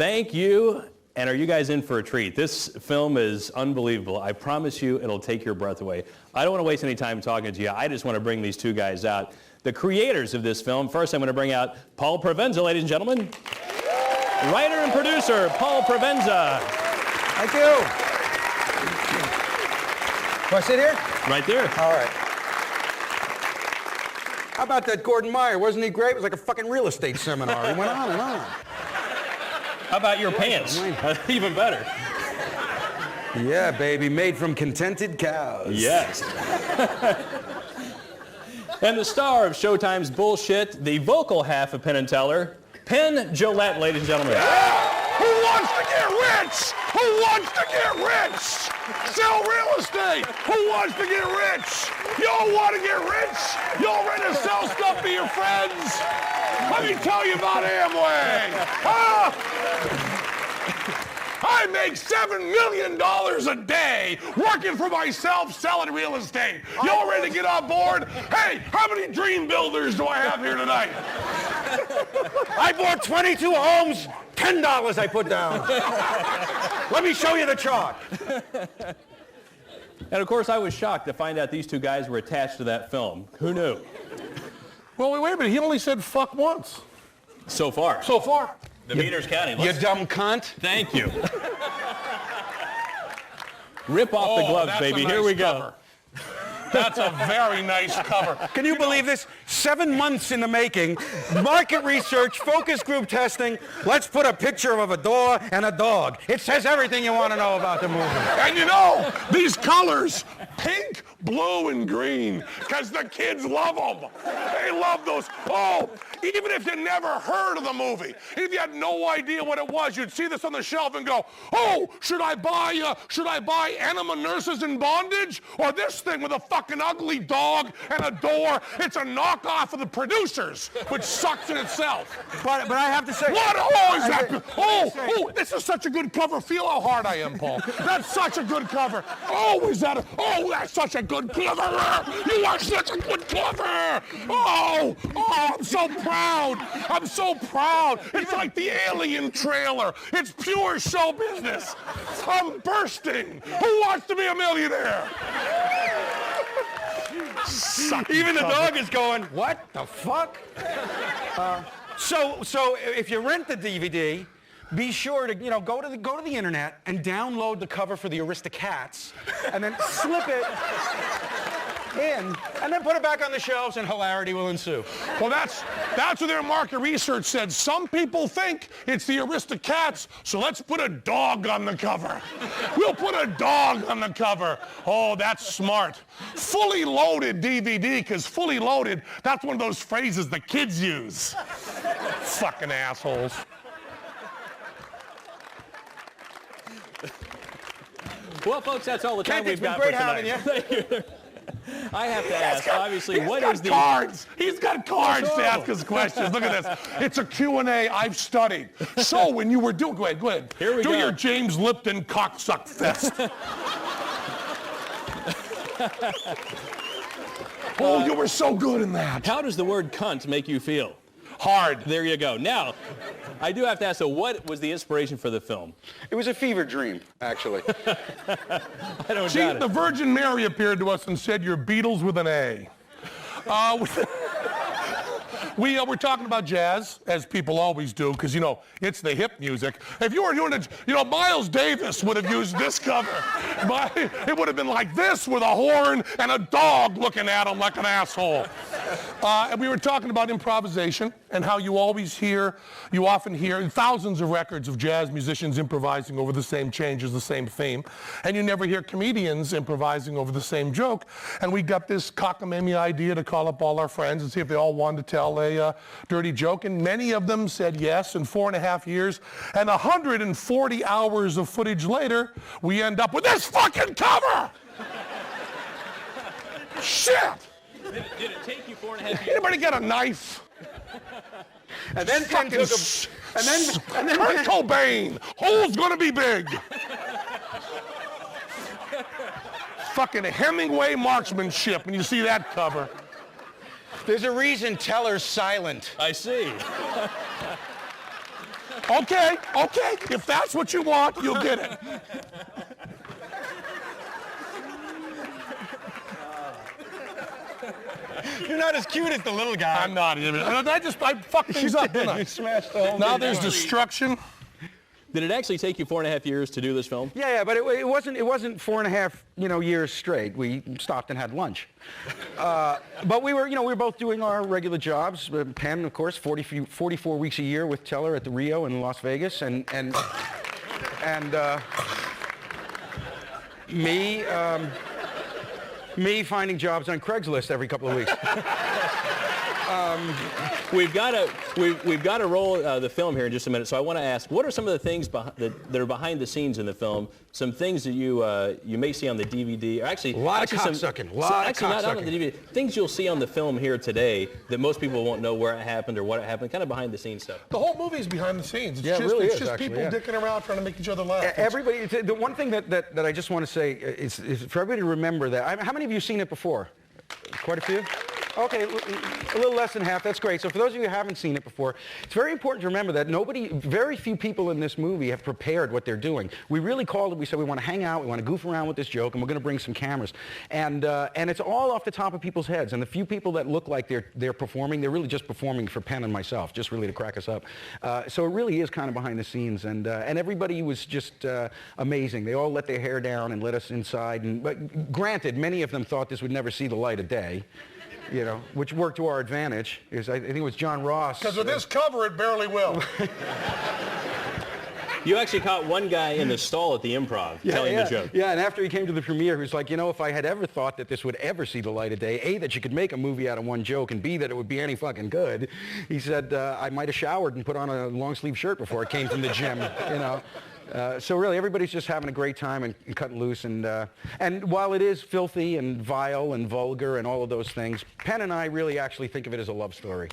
Thank you. And are you guys in for a treat? This film is unbelievable. I promise you it'll take your breath away. I don't want to waste any time talking to you. I just want to bring these two guys out. The creators of this film. First, I'm going to bring out Paul Provenza, ladies and gentlemen. Writer and producer, Paul Provenza. Thank you. Do I sit here? Right there. All right. How about that Gordon Meyer? Wasn't he great? It was like a fucking real estate seminar. He went on and on. How about your pants? Even better. Yeah, baby, made from contented cows. Yes. And the star of Showtime's Bullshit, the vocal half of Penn and Teller, Penn, Jillette, ladies and gentlemen. Yeah! Who wants to get rich? Who wants to get rich? Sell real estate. Who wants to get rich? Y'all want to get rich? Y'all ready to sell stuff to your friends? Let me tell you about Amway. I make $7 million a day working for myself selling real estate. Y'all ready to get on board? Hey, how many dream builders do I have here tonight? I bought 22 homes, $10 I put down. Let me show you the chart. And of course, I was shocked to find out these two guys were attached to that film. Who knew? Well, wait a minute. He only said fuck once. So far. So far. The meter's counting. You dumb cunt. Thank you. Rip off the gloves, baby. Here we go. That's a very nice cover. Can you believe this? 7 months in the making, market research, focus group testing. Let's put a picture of a door and a dog. It says everything you want to know about the movie. And you know, these colors, pink, blue, and green, because the kids love them. They love those. Oh, even if you never heard of the movie, if you had no idea what it was, you'd see this on the shelf and go, oh, should I buy Enema Nurses in Bondage? Or this thing with a fucking ugly dog and a door? It's a knockoff of the producers, which sucks in itself. But I have to say... What? Oh, is that... Oh, this is such a good cover. Feel how hard I am, Paul. That's such a good cover. Oh, is that a... Oh, that's such a good cover. You are such a good cover. Oh, I'm so proud. I'm so proud. It's like the Alien trailer. It's pure show business. I'm bursting. Who wants to be a millionaire? Even the dog is going, what the fuck? So if you rent the DVD, be sure to go to the internet and download the cover for the Aristocrats, and then slip it in, and then put it back on the shelves, and hilarity will ensue. Well, that's what their market research said. Some people think it's the Aristocrats, so let's put a dog on the cover. We'll put a dog on the cover. Oh, that's smart. Fully loaded DVD, because fully loaded, that's one of those phrases the kids use. Fucking assholes. Well, folks, that's all the time we've got for great tonight. having you. Thank you. I have to ask, obviously, what is the... cards. He's got cards to ask us questions. Look at this. It's a Q&A I've studied. So when you were doing... Go ahead. Here we go. Do your James Lipton cocksuck fest. Oh, you were so good in that. How does the word cunt make you feel? Hard. There you go. Now, I do have to ask, so what was the inspiration for the film? It was a fever dream, actually. I don't See, doubt the it. Virgin Mary appeared to us and said, you're Beatles with an A. We're talking about jazz, as people always do, because, it's the hip music. If you were doing it, Miles Davis would have used this cover. It would have been like this with a horn and a dog looking at him like an asshole. And we were talking about improvisation and how you often hear thousands of records of jazz musicians improvising over the same changes, the same theme. And you never hear comedians improvising over the same joke. And we got this cockamamie idea to call up all our friends and see if they all wanted to tell a dirty joke. And many of them said yes in 4.5 years. And 140 hours of footage later, we end up with this fucking cover! Shit! Did it take you 4.5 years? Anybody get a knife? And then Penn took a... And then Kurt Cobain. Hole's gonna be big. Fucking Hemingway marksmanship when you see that cover. There's a reason Teller's silent. I see. Okay, if that's what you want, you'll get it. You're not as cute as the little guy. I'm not even. I fucked things up, didn't I? You smashed the whole Now thing. there's destruction. Did it actually take you 4.5 years to do this film? Yeah, but it wasn't 4.5 years straight. We stopped and had lunch. But we were both doing our regular jobs. Penn, of course, 44 weeks a year with Teller at the Rio in Las Vegas, and me finding jobs on Craigslist every couple of weeks. We've got to roll the film here in just a minute. So I want to ask, what are some of the things that are behind the scenes in the film? Some things that you may see on the DVD, or actually, A lot of cocksucking. Not on the DVD. Things you'll see on the film here today that most people won't know where it happened or what it happened. Kind of behind the scenes stuff. The whole movie is behind the scenes. It's just, really it's is, just actually, people dicking around trying to make each other laugh. Everybody. The one thing that I just want to say is for everybody to remember that. How many of you have seen it before? Quite a few? Okay, a little less than half. That's great. So for those of you who haven't seen it before, it's very important to remember that very few people in this movie have prepared what they're doing. We really called it. We said we want to hang out, we want to goof around with this joke, and we're going to bring some cameras. And it's all off the top of people's heads. And the few people that look like they're performing, they're really just performing for Penn and myself, just really to crack us up. So it really is kind of behind the scenes. And everybody was just amazing. They all let their hair down and let us inside. But granted, many of them thought this would never see the light of day. Which worked to our advantage. I think it was John Ross. Because with this cover, it barely will. You actually caught one guy in the stall at the Improv telling the joke. Yeah, and after he came to the premiere, he was like, if I had ever thought that this would ever see the light of day, A, that you could make a movie out of one joke, and B, that it would be any fucking good, he said, I might have showered and put on a long-sleeve shirt before I came from the gym, So really, everybody's just having a great time and cutting loose. And while it is filthy and vile and vulgar and all of those things, Penn and I really actually think of it as a love story.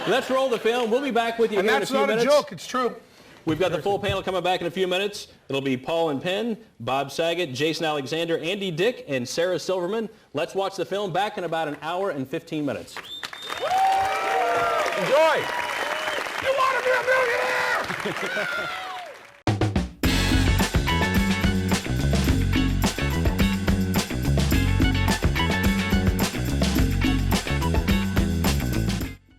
Let's roll the film. We'll be back with you here in a few minutes. And that's not a joke. It's true. We've got the full panel coming back in a few minutes. It'll be Paul and Penn, Bob Saget, Jason Alexander, Andy Dick, and Sarah Silverman. Let's watch the film back in about an hour and 15 minutes. Enjoy! You want to be a millionaire?